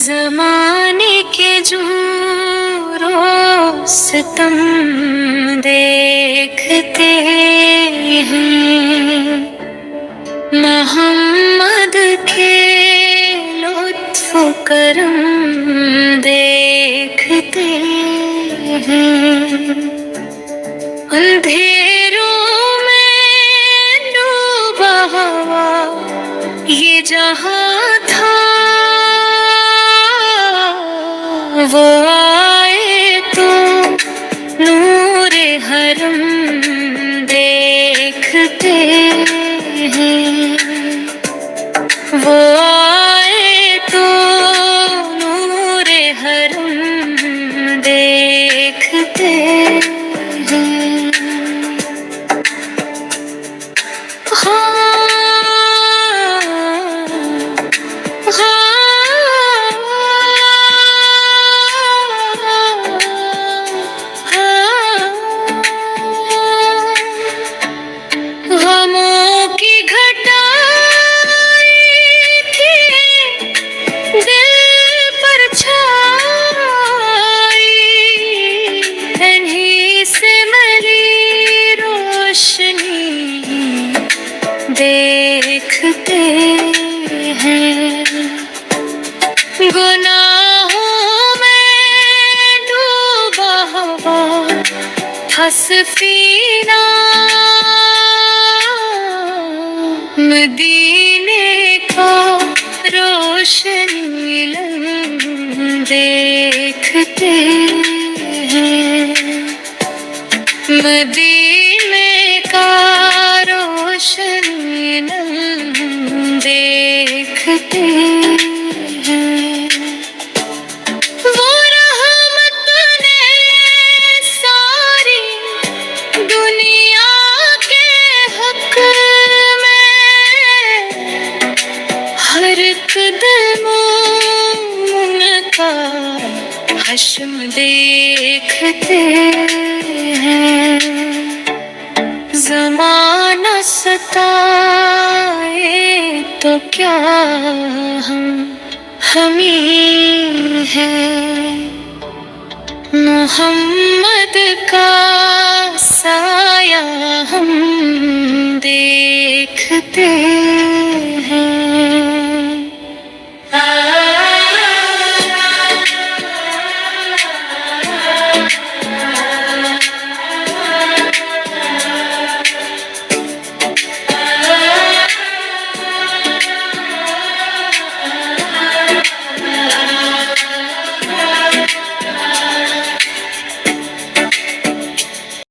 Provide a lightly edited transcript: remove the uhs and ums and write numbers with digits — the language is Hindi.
ज़माने के जोरों सितम देखते हैं, मोहम्मद के लुत्फ़ करम देखते हैं। अंधेरों में डूबा हुआ ये जहां था, वो आए तो नूरे हरम देखते हैं। वो आए तो नूरे हरम देखते हैं। हाँ, हाँ, गमों की घटाई थी दिल पर छाई, इन्हीं से मिली रोशनी देखते हैं। गुनाहों में डूबा हुआ था सफीना, मदीने का रोशनी लम्ब देखते हैं। मदीने का रोशनी लम्ब देखते हैं। वो रहमत ने सारी दुनिया के हक में हर कदम उनका हश्म देखते हैं। ज़माना सताए तो क्या हम ही हैं, मोहम्मद का साया हम देखते